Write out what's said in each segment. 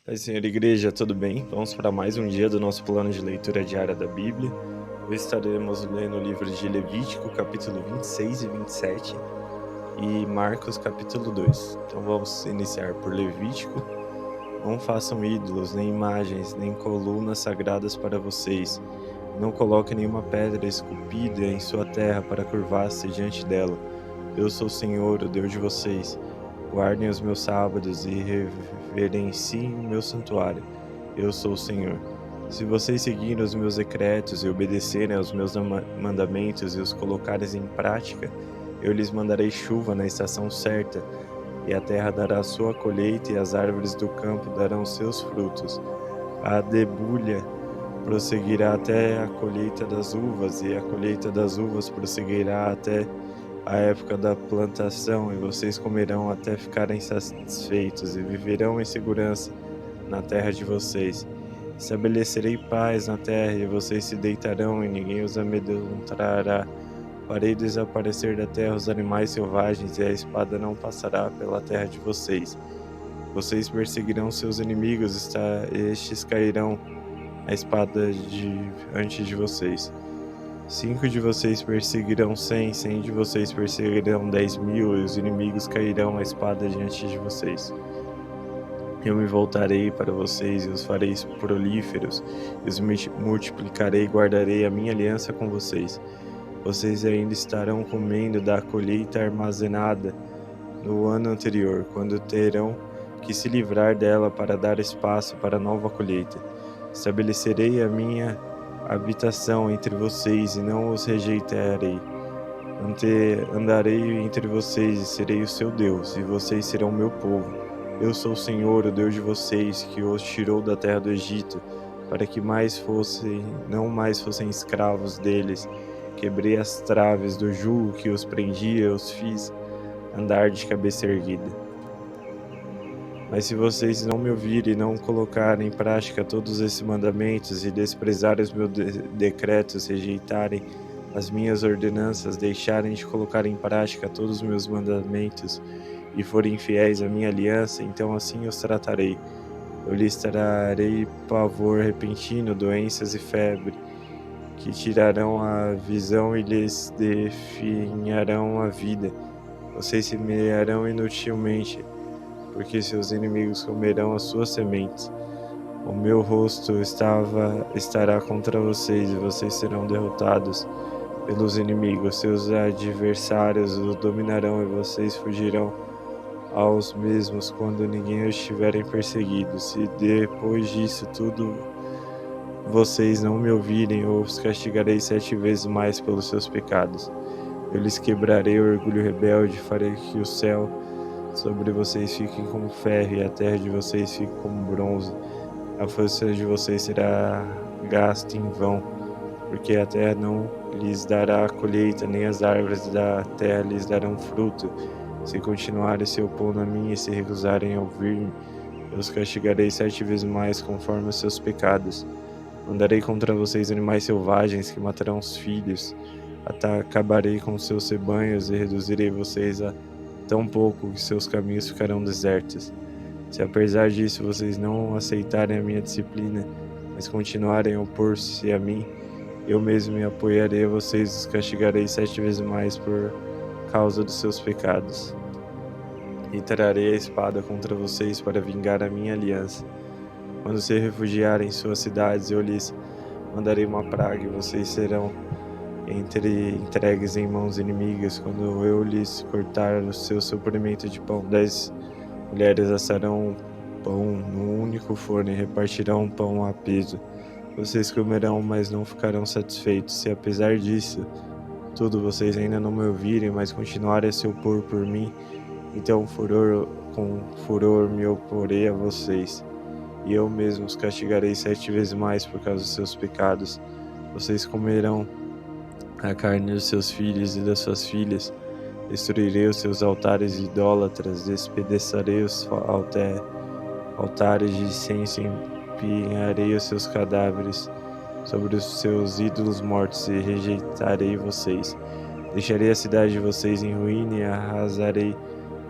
Oi, Senhor Igreja, tudo bem? Vamos para mais um dia do nosso plano de leitura diária da Bíblia. Hoje estaremos lendo o livro de Levítico, capítulo 26 e 27, e Marcos, capítulo 2. Então vamos iniciar por Levítico. Não façam ídolos, nem imagens, nem colunas sagradas para vocês. Não coloquem nenhuma pedra esculpida em sua terra para curvar-se diante dela. Eu sou o Senhor, o Deus de vocês. Guardem os meus sábados e reverenciem o meu santuário. Eu sou o Senhor. Se vocês seguirem os meus decretos e obedecerem aos meus mandamentos e os colocarem em prática, eu lhes mandarei chuva na estação certa, e a terra dará sua colheita e as árvores do campo darão seus frutos. A debulha prosseguirá até a colheita das uvas, e a colheita das uvas prosseguirá até a época da plantação, e vocês comerão até ficarem satisfeitos e viverão em segurança na terra de vocês. Estabelecerei paz na terra e vocês se deitarão e ninguém os amedrontará. Farei desaparecer da terra os animais selvagens e a espada não passará pela terra de vocês. Vocês perseguirão seus inimigos, estes cairão a espada diante de vocês. 5 de vocês perseguirão 100, 100 de vocês perseguirão 10.000, e os inimigos cairão a espada diante de vocês. Eu me voltarei para vocês e os farei prolíferos, e os multiplicarei e guardarei a minha aliança com vocês. Vocês ainda estarão comendo da colheita armazenada no ano anterior, quando terão que se livrar dela para dar espaço para nova colheita. Estabelecerei a minha habitação entre vocês e não os rejeitarei. Andarei entre vocês e serei o seu Deus, e vocês serão meu povo. Eu sou o Senhor, o Deus de vocês, que os tirou da terra do Egito, para que não mais fossem escravos deles. Quebrei as traves do jugo que os prendia, os fiz andar de cabeça erguida. Mas se vocês não me ouvirem e não colocarem em prática todos esses mandamentos e desprezarem os meus decretos, rejeitarem as minhas ordenanças, deixarem de colocar em prática todos os meus mandamentos e forem infiéis à minha aliança, então assim os tratarei. Eu lhes trarei pavor repentino, doenças e febre, que tirarão a visão e lhes definharão a vida. Vocês semearão inutilmente, porque seus inimigos comerão as suas sementes. O meu rosto estará contra vocês, e vocês serão derrotados pelos inimigos. Seus adversários os dominarão, e vocês fugirão aos mesmos quando ninguém os tiverem perseguido. Se depois disso tudo vocês não me ouvirem, eu os castigarei 7 vezes mais pelos seus pecados. Eu lhes quebrarei o orgulho rebelde, farei que o céu sobre vocês fiquem como ferro e a terra de vocês fique como bronze. A força de vocês será gasta em vão, porque a terra não lhes dará colheita, nem as árvores da terra lhes darão fruto. Se continuarem se opondo a mim e se recusarem a ouvir-me, eu os castigarei 7 vezes mais conforme os seus pecados. Mandarei contra vocês animais selvagens que matarão os filhos. Acabarei com seus rebanhos e reduzirei vocês a tão pouco que seus caminhos ficarão desertos. Se apesar disso vocês não aceitarem a minha disciplina, mas continuarem a opor-se a mim, eu mesmo me apoiarei a vocês e os castigarei 7 vezes mais por causa dos seus pecados. E trarei a espada contra vocês para vingar a minha aliança. Quando se refugiarem em suas cidades, eu lhes mandarei uma praga, e vocês serão entregues em mãos inimigas. Quando eu lhes cortar o seu suprimento de pão, 10 mulheres assarão pão num único forno e repartirão pão a peso. Vocês comerão, mas não ficarão satisfeitos. Se apesar disso tudo vocês ainda não me ouvirem, mas continuarem a se opor por mim, então com furor me oporei a vocês, e eu mesmo os castigarei 7 vezes mais por causa dos seus pecados. Vocês comerão a carne dos seus filhos e das suas filhas. Destruirei os seus altares idólatras, despedaçarei os altares de incenso, empinharei os seus cadáveres sobre os seus ídolos mortos e rejeitarei vocês. Deixarei a cidade de vocês em ruína e arrasarei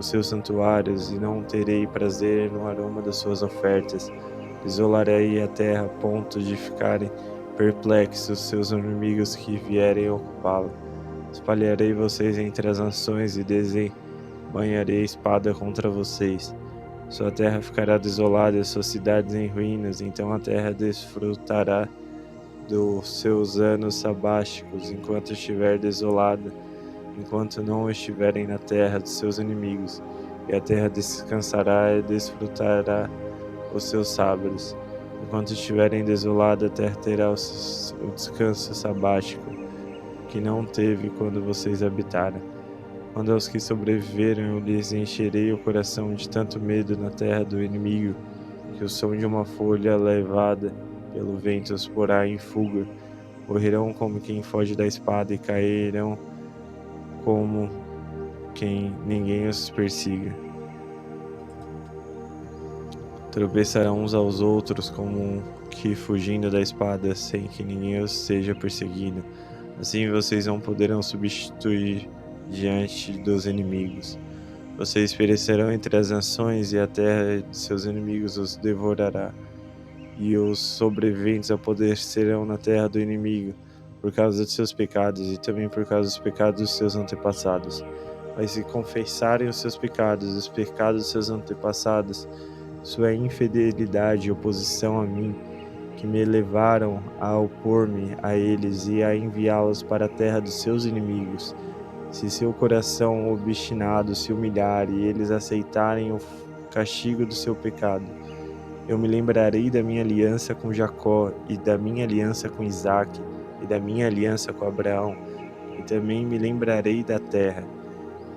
os seus santuários, e não terei prazer no aroma das suas ofertas. Desolarei a terra a ponto de ficarem perplexos seus inimigos que vierem ocupá-la. Espalharei vocês entre as nações e desembanharei a espada contra vocês. Sua terra ficará desolada e suas cidades em ruínas, então a terra desfrutará dos seus anos sabáticos enquanto estiver desolada, enquanto não estiverem na terra dos seus inimigos, e a terra descansará e desfrutará os seus sábados. Enquanto estiverem desolada, a terra terá o descanso sabático que não teve quando vocês habitaram. Quando aos que sobreviveram eu lhes encherei o coração de tanto medo na terra do inimigo, que o som de uma folha levada pelo vento os porá em fuga. Correrão como quem foge da espada e cairão como quem ninguém os persiga. Tropeçarão uns aos outros como que fugindo da espada, sem que ninguém os seja perseguido. Assim vocês não poderão substituir diante dos inimigos. Vocês perecerão entre as nações, e a terra de seus inimigos os devorará. E os sobreviventes apodrecerão na terra do inimigo, por causa de seus pecados, e também por causa dos pecados dos seus antepassados. Mas se confessarem os seus pecados, os pecados dos seus antepassados, sua infidelidade e oposição a mim, que me levaram a opor-me a eles e a enviá-los para a terra dos seus inimigos, se seu coração obstinado se humilhar e eles aceitarem o castigo do seu pecado, eu me lembrarei da minha aliança com Jacó e da minha aliança com Isaque e da minha aliança com Abraão, e também me lembrarei da terra,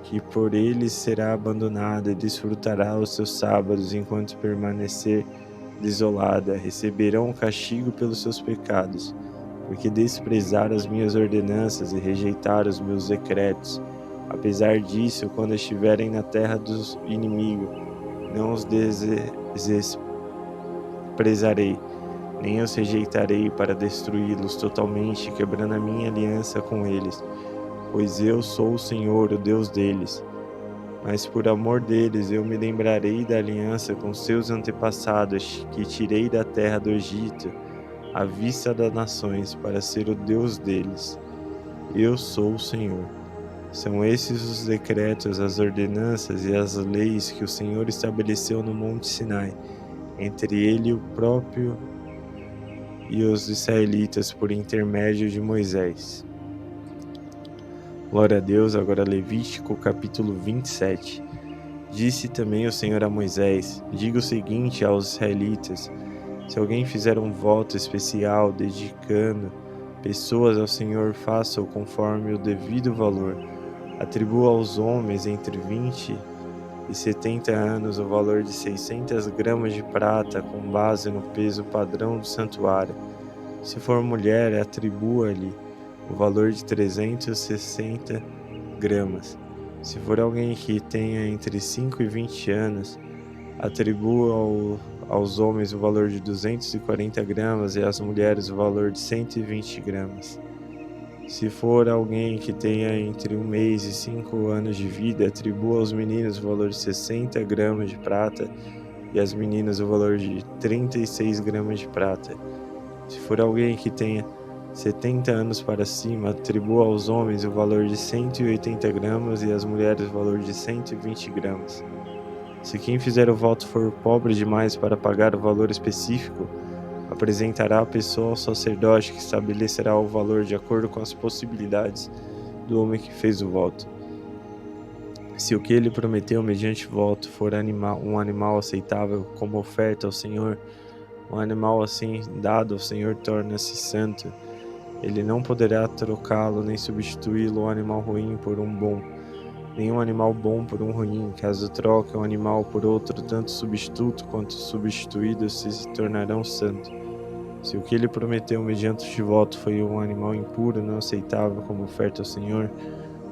que por eles será abandonada, e desfrutará os seus sábados enquanto permanecer desolada. Receberão o castigo pelos seus pecados, porque desprezaram as minhas ordenanças e rejeitaram os meus decretos. Apesar disso, quando estiverem na terra do inimigo, não os desprezarei, nem os rejeitarei para destruí-los totalmente, quebrando a minha aliança com eles, pois eu sou o Senhor, o Deus deles. Mas por amor deles eu me lembrarei da aliança com seus antepassados, que tirei da terra do Egito, à vista das nações, para ser o Deus deles. Eu sou o Senhor. São esses os decretos, as ordenanças e as leis que o Senhor estabeleceu no Monte Sinai, entre ele o próprio e os israelitas, por intermédio de Moisés. Glória a Deus. Agora Levítico capítulo 27. Disse também o Senhor a Moisés: diga o seguinte aos israelitas: se alguém fizer um voto especial dedicando pessoas ao Senhor, faça-o conforme o devido valor. Atribua aos homens entre 20 e 70 anos o valor de 600 gramas de prata, com base no peso padrão do santuário. Se for mulher, atribua-lhe o valor de 360 gramas. Se for alguém que tenha entre 5 e 20 anos, atribua aos homens o valor de 240 gramas e às mulheres o valor de 120 gramas. Se for alguém que tenha entre 1 mês e 5 anos de vida, atribua aos meninos o valor de 60 gramas de prata e às meninas o valor de 36 gramas de prata. Se for alguém que tenha 70 anos para cima, atribua aos homens o valor de 180 gramas e às mulheres o valor de 120 gramas. Se quem fizer o voto for pobre demais para pagar o valor específico, apresentará a pessoa ao sacerdote, que estabelecerá o valor de acordo com as possibilidades do homem que fez o voto. Se o que ele prometeu mediante voto for um animal aceitável como oferta ao Senhor, um animal assim dado ao Senhor torna-se santo. Ele não poderá trocá-lo nem substituí-lo um animal ruim por um bom, nem um animal bom por um ruim. Caso troque um animal por outro, tanto o substituto quanto o substituído se tornarão santos. Se o que ele prometeu mediante este voto foi um animal impuro, não aceitável como oferta ao Senhor,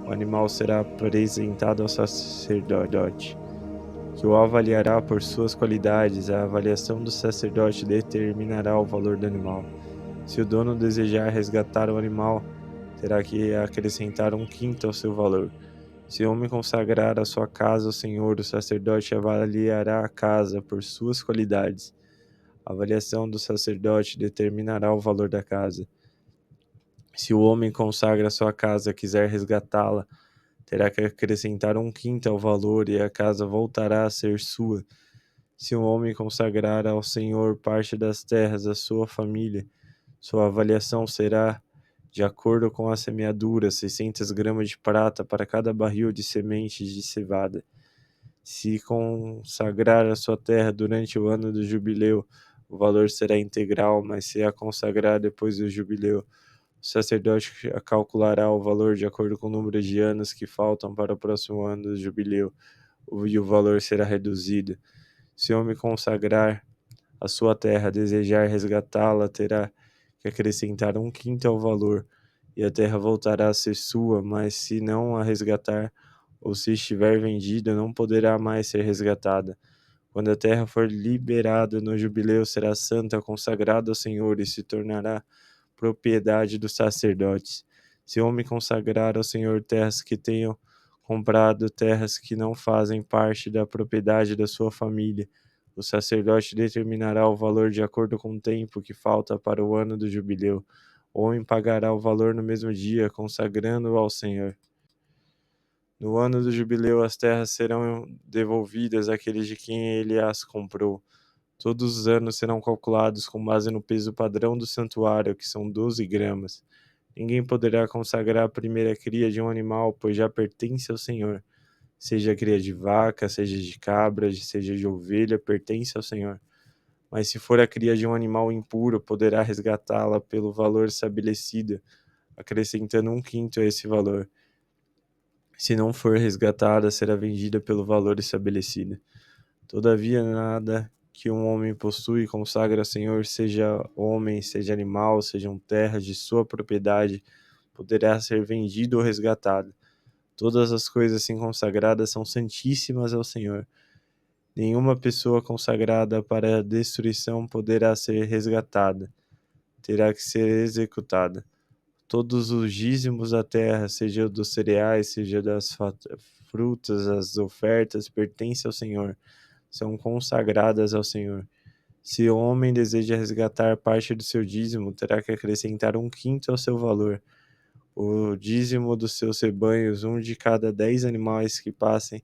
o animal será apresentado ao sacerdote, que o avaliará por suas qualidades. A avaliação do sacerdote determinará o valor do animal. Se o dono desejar resgatar o animal, terá que acrescentar 1/5 ao seu valor. Se o homem consagrar a sua casa ao Senhor, o sacerdote avaliará a casa por suas qualidades. A avaliação do sacerdote determinará o valor da casa. Se o homem consagra a sua casa e quiser resgatá-la, terá que acrescentar 1/5 ao valor e a casa voltará a ser sua. Se um homem consagrar ao Senhor parte das terras da sua família, sua avaliação será de acordo com a semeadura, 600 gramas de prata para cada barril de sementes de cevada. Se consagrar a sua terra durante o ano do jubileu, o valor será integral, mas se a consagrar depois do jubileu, o sacerdote calculará o valor de acordo com o número de anos que faltam para o próximo ano do jubileu, e o valor será reduzido. Se o homem consagrar a sua terra, desejar resgatá-la, terá que acrescentar 1/5 ao valor, e a terra voltará a ser sua, mas se não a resgatar, ou se estiver vendida, não poderá mais ser resgatada. Quando a terra for liberada no jubileu, será santa, consagrada ao Senhor e se tornará propriedade dos sacerdotes. Se o homem consagrar ao Senhor terras que tenham comprado, terras que não fazem parte da propriedade da sua família, o sacerdote determinará o valor de acordo com o tempo que falta para o ano do jubileu. O homem pagará o valor no mesmo dia, consagrando-o ao Senhor. No ano do jubileu, as terras serão devolvidas àqueles de quem ele as comprou. Todos os anos serão calculados com base no peso padrão do santuário, que são 12 gramas. Ninguém poderá consagrar a primeira cria de um animal, pois já pertence ao Senhor. Seja a cria de vaca, seja de cabra, seja de ovelha, pertence ao Senhor. Mas se for a cria de um animal impuro, poderá resgatá-la pelo valor estabelecido, acrescentando 1/5 a esse valor. Se não for resgatada, será vendida pelo valor estabelecido. Todavia, nada que um homem possui e consagra ao Senhor, seja homem, seja animal, sejam terras de sua propriedade, poderá ser vendido ou resgatado. Todas as coisas assim consagradas são santíssimas ao Senhor. Nenhuma pessoa consagrada para a destruição poderá ser resgatada, terá que ser executada. Todos os dízimos da terra, seja dos cereais, seja das frutas, as ofertas, pertencem ao Senhor, são consagradas ao Senhor. Se o homem deseja resgatar parte do seu dízimo, terá que acrescentar 1/5 ao seu valor. O dízimo dos seus rebanhos, um de cada 10 animais que passem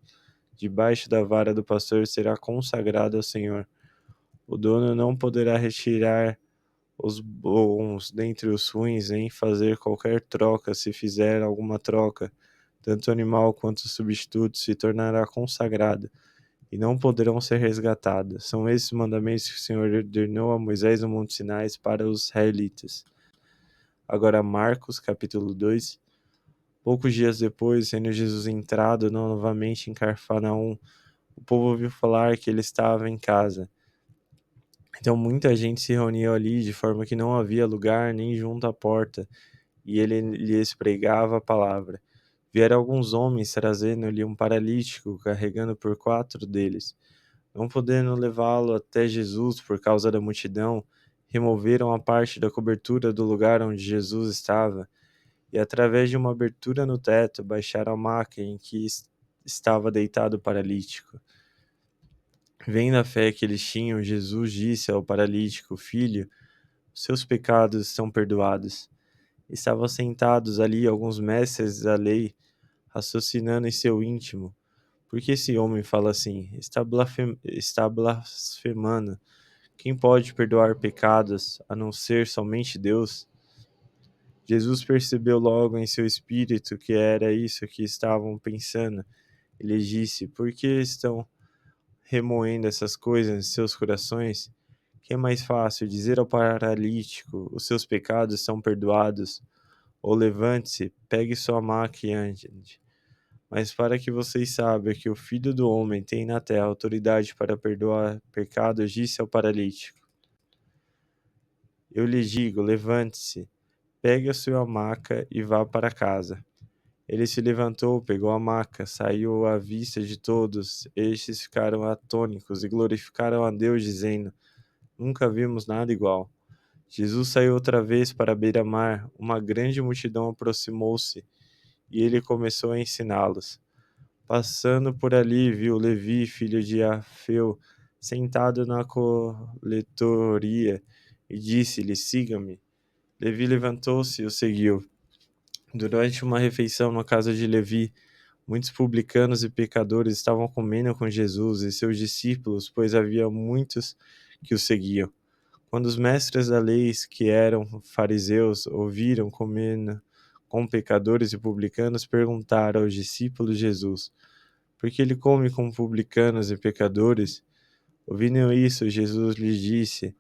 debaixo da vara do pastor, será consagrado ao Senhor. O dono não poderá retirar os bons dentre os ruins, nem fazer qualquer troca. Se fizer alguma troca, tanto o animal quanto o substituto se tornará consagrado, e não poderão ser resgatados. São esses mandamentos que o Senhor ordenou a Moisés no Monte Sinai para os israelitas. Agora Marcos, capítulo 2. Poucos dias depois, sendo Jesus entrado novamente em Cafarnaum, o povo ouviu falar que ele estava em casa. Então muita gente se reuniu ali, de forma que não havia lugar nem junto à porta, e ele lhes pregava a palavra. Vieram alguns homens trazendo-lhe um paralítico, carregando por 4 deles. Não podendo levá-lo até Jesus por causa da multidão, removeram a parte da cobertura do lugar onde Jesus estava, e através de uma abertura no teto, baixaram a maca em que estava deitado o paralítico. Vendo a fé que eles tinham, Jesus disse ao paralítico: Filho, seus pecados estão perdoados. Estavam sentados ali alguns mestres da lei, raciocinando em seu íntimo: por que esse homem fala assim? Está blasfemando. Quem pode perdoar pecados, a não ser somente Deus? Jesus percebeu logo em seu espírito que era isso que estavam pensando. Ele disse: por que estão remoendo essas coisas em seus corações? Que é mais fácil dizer ao paralítico: os seus pecados são perdoados, ou levante-se, pegue sua maca e ande. Mas para que vocês saibam que o Filho do Homem tem na terra autoridade para perdoar pecados, disse ao paralítico: eu lhe digo, levante-se, pegue a sua maca e vá para casa. Ele se levantou, pegou a maca, saiu à vista de todos. Estes ficaram atônitos e glorificaram a Deus, dizendo: nunca vimos nada igual. Jesus saiu outra vez para a beira-mar. Uma grande multidão aproximou-se e ele começou a ensiná-los. Passando por ali, viu Levi, filho de Alfeu, sentado na coletoria, e disse-lhe: Siga-me. Levi levantou-se e o seguiu. Durante uma refeição na casa de Levi, muitos publicanos e pecadores estavam comendo com Jesus e seus discípulos, pois havia muitos que o seguiam. Quando os mestres da lei, que eram fariseus, ouviram comendo com pecadores e publicanos, perguntaram aos discípulos de Jesus: Por que ele come com publicanos e pecadores? Ouvindo isso, Jesus lhes disse: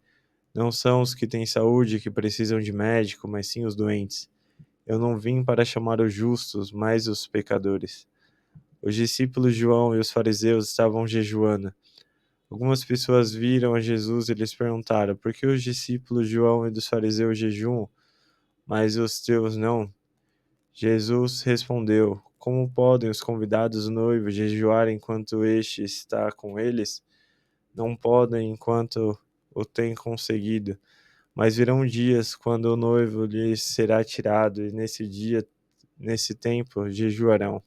Não são os que têm saúde que precisam de médico, mas sim os doentes. Eu não vim para chamar os justos, mas os pecadores. Os discípulos de João e os fariseus estavam jejuando. Algumas pessoas viram a Jesus e lhes perguntaram: Por que os discípulos de João e dos fariseus jejuam, mas os teus não? Jesus respondeu: Como podem os convidados noivos jejuar enquanto este está com eles? Não podem enquanto o tem conseguido. Mas virão dias quando o noivo lhes será tirado, e nesse tempo, jejuarão.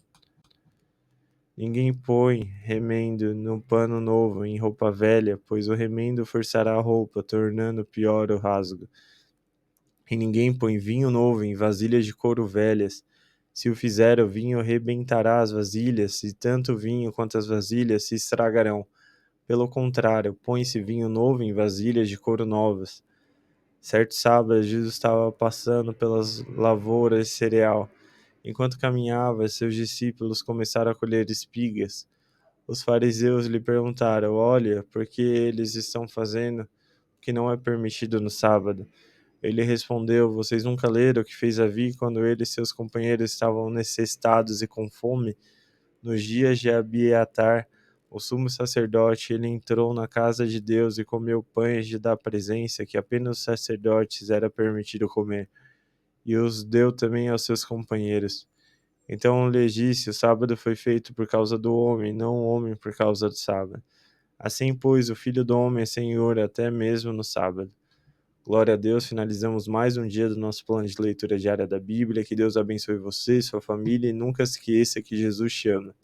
Ninguém põe remendo no pano novo em roupa velha, pois o remendo forçará a roupa, tornando pior o rasgo. E ninguém põe vinho novo em vasilhas de couro velhas. Se o fizer, o vinho rebentará as vasilhas, e tanto o vinho quanto as vasilhas se estragarão. Pelo contrário, põe-se vinho novo em vasilhas de couro novas. Certo sábado, Jesus estava passando pelas lavouras de cereal. Enquanto caminhava, seus discípulos começaram a colher espigas. Os fariseus lhe perguntaram: Olha, por que eles estão fazendo o que não é permitido no sábado? Ele respondeu: Vocês nunca leram o que fez Davi quando ele e seus companheiros estavam necessitados e com fome? Nos dias de Abiatar, o sumo sacerdote, ele entrou na casa de Deus e comeu pães da presença que apenas os sacerdotes era permitido comer, e os deu também aos seus companheiros. Então lhes disse: O sábado foi feito por causa do homem, não o homem por causa do sábado. Assim, pois, o Filho do Homem é Senhor até mesmo no sábado. Glória a Deus, finalizamos mais um dia do nosso plano de leitura diária da Bíblia. Que Deus abençoe você, sua família, e nunca esqueça que Jesus te ama.